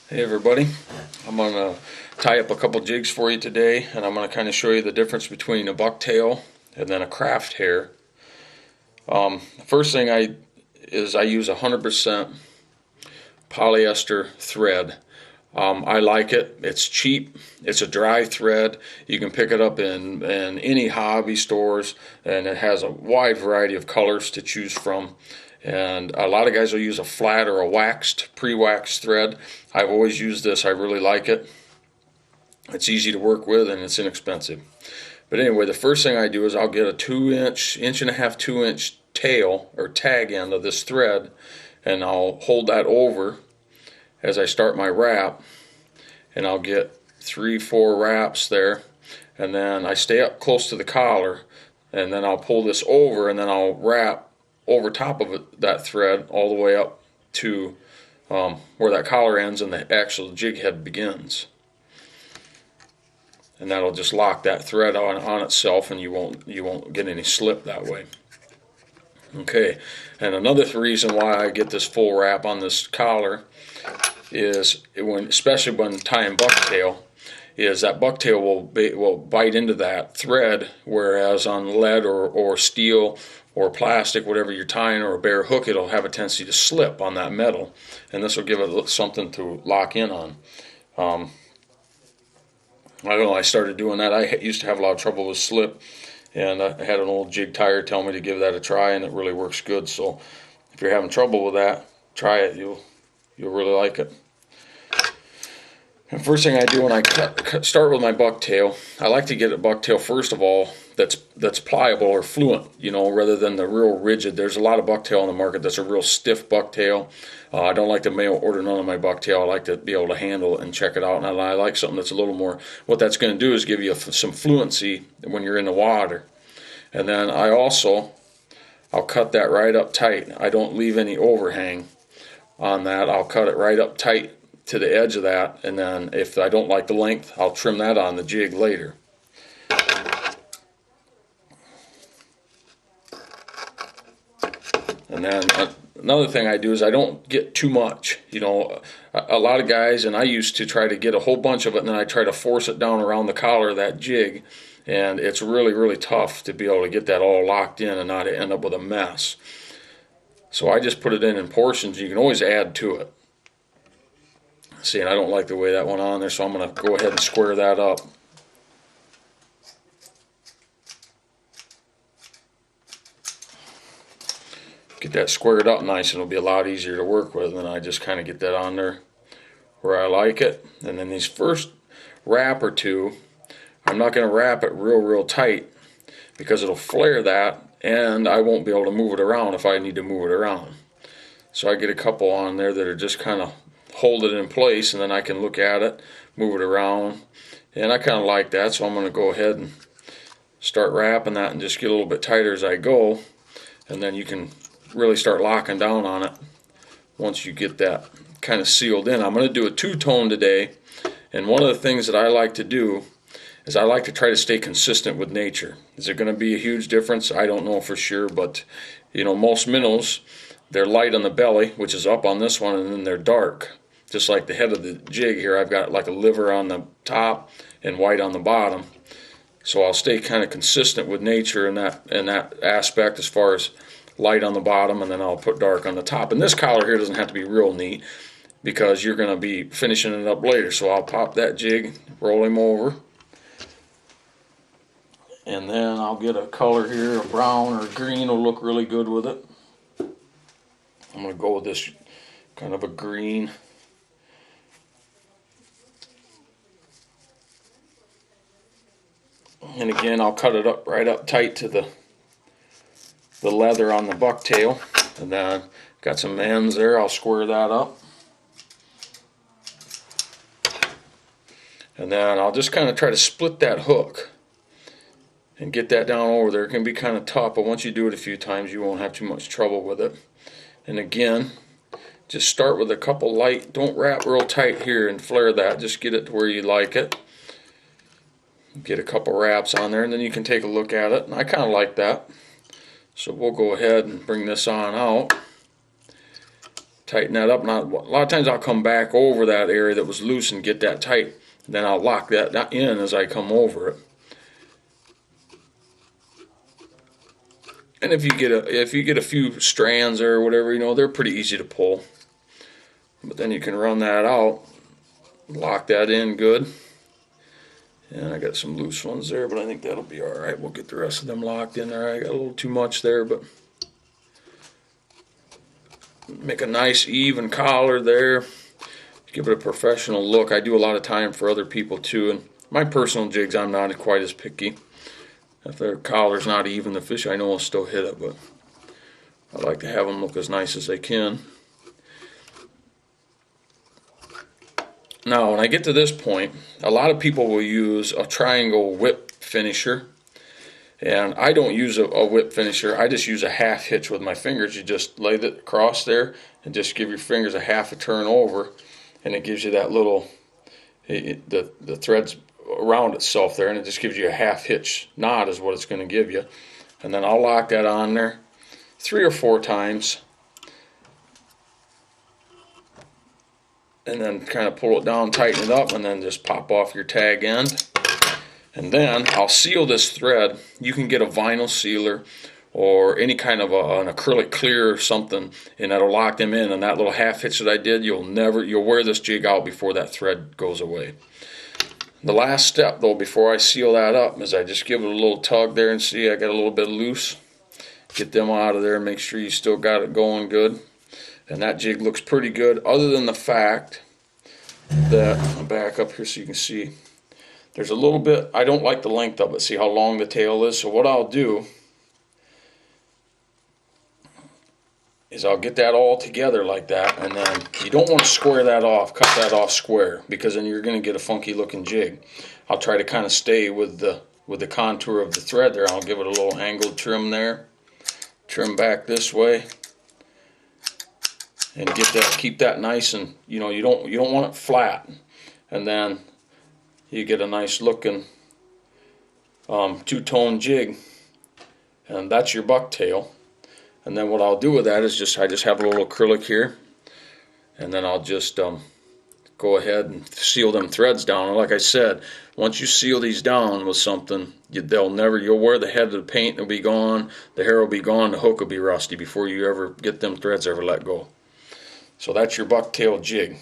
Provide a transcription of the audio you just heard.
Hey everybody, I'm going to tie up a couple jigs for you today, and I'm going to kind of show you the difference between a bucktail and then a craft hair. The first thing I use 100% polyester thread. I like it. It's cheap. It's a dry thread. You can pick it up in any hobby stores, and it has a wide variety of colors to choose from. And a lot of guys will use a flat or a waxed, pre-waxed thread. I've always used this. I really like it. It's easy to work with and it's inexpensive. But anyway, the first thing I do is I'll get a 2-inch, inch and a half, 2-inch tail or tag end of this thread, and I'll hold that over as I start my wrap, and I'll get 3-4 wraps there, and then I stay up close to the collar, and then I'll pull this over, and then I'll wrap over top of it, that thread all the way up to where that collar ends and the actual jig head begins. And that'll just lock that thread on itself, and you won't get any slip that way. Okay, and another reason why I get this full wrap on this collar is especially when tying bucktail, is that bucktail will bite into that thread, whereas on lead or steel or plastic, whatever you're tying, or a bare hook, it'll have a tendency to slip on that metal, and this will give it something to lock in on. I don't know, I started doing that. I used to have a lot of trouble with slip, and I had an old jig tire tell me to give that a try, and it really works good. So if you're having trouble with that, try it. You'll really like it. And first thing I do when I start with my bucktail, I like to get a bucktail first of all that's pliable or fluent, rather than the real rigid. There's a lot of bucktail on the market that's a real stiff bucktail. I don't like to mail order none of my bucktail. I like to be able to handle it and check it out, and I like something that's a little more. What that's going to do is give you some fluency when you're in the water. And then I'll cut that right up tight. I don't leave any overhang on that. I'll cut it right up tight to the edge of that, and then if I don't like the length, I'll trim that on the jig later. And then another thing I do is I don't get too much. A lot of guys, and I used to try to get a whole bunch of it, and then I try to force it down around the collar of that jig, and it's really, really tough to be able to get that all locked in and not end up with a mess. So I just put it in portions. You can always add to it. See, and I don't like the way that went on there, so I'm going to go ahead and square that up. Get that squared up nice, and it'll be a lot easier to work with. And then I just kind of get that on there where I like it. And then these first wrap or two, I'm not going to wrap it real tight because it'll flare that, and I won't be able to move it around if I need to move it around. So I get a couple on there that are just kind of hold it in place, and then I can look at it, move it around, and I kind of like that. So I'm going to go ahead and start wrapping that and just get a little bit tighter as I go, and then you can really start locking down on it once you get that kind of sealed in. I'm going to do a two-tone today, and one of the things that I like to do is I like to try to stay consistent with nature. Is there going to be a huge difference? I don't know for sure, but most minnows, they're light on the belly, which is up on this one, and then they're dark. Just like the head of the jig here, I've got like a liver on the top and white on the bottom. So I'll stay kind of consistent with nature in that aspect as far as light on the bottom, and then I'll put dark on the top. And this collar here doesn't have to be real neat because you're going to be finishing it up later. So I'll pop that jig, roll him over, and then I'll get a color here, a brown or a green will look really good with it. I'm going to go with this kind of a green. And again, I'll cut it up right up tight to the leather on the bucktail, and then got some ends there. I'll square that up, and then I'll just kind of try to split that hook and get that down over there. It can be kind of tough, but once you do it a few times, you won't have too much trouble with it. And again, just start with a couple light. Don't wrap real tight here and flare that. Just get it to where you like it. Get a couple wraps on there, and then you can take a look at it. And I kind of like that. So we'll go ahead and bring this on out. tighten that up. Now, a lot of times I'll come back over that area that was loose and get that tight. Then I'll lock that in as I come over it. And if you get a few strands or whatever, you know, they're pretty easy to pull. But then you can run that out, lock that in good. And I got some loose ones there, but I think that'll be all right. We'll get the rest of them locked in there. I got a little too much there, but make a nice even collar there. Give it a professional look. I do a lot of time for other people too, and my personal jigs, I'm not quite as picky. If their collar's not even, the fish I know will still hit it, but I like to have them look as nice as they can. Now, when I get to this point, a lot of people will use a triangle whip finisher, and I don't use a whip finisher. I just use a half hitch with my fingers. You just lay it across there and just give your fingers a half a turn over, and it gives you that little, the threads around itself there, and it just gives you a half hitch knot is what it's going to give you. And then I'll lock that on there 3 or 4 times, and then kind of pull it down, tighten it up, and then just pop off your tag end. And then I'll seal this thread. You can get a vinyl sealer or any kind of an acrylic clear or something, and that'll lock them in. And that little half hitch that I did, you'll wear this jig out before that thread goes away. The last step though, before I seal that up, is I just give it a little tug there, and see I got a little bit loose. Get them out of there, make sure you still got it going good. And that jig looks pretty good, other than the fact that, I'll back up here so you can see, there's a little bit, I don't like the length of it. See how long the tail is? So what I'll do is I'll get that all together like that, and then you don't want to square that off, cut that off square, because then you're going to get a funky looking jig. I'll try to kind of stay with the contour of the thread there. I'll give it a little angled trim there, trim back this way, and keep that nice, and you don't want it flat, and then you get a nice looking two-tone jig, and that's your bucktail. And then what I'll do with that is I just have a little acrylic here, and then I'll just go ahead and seal them threads down. And like I said, once you seal these down with something, you'll wear the head of the paint, it'll be gone, the hair will be gone, the hook will be rusty before you ever get them threads ever let go. So that's your bucktail jig.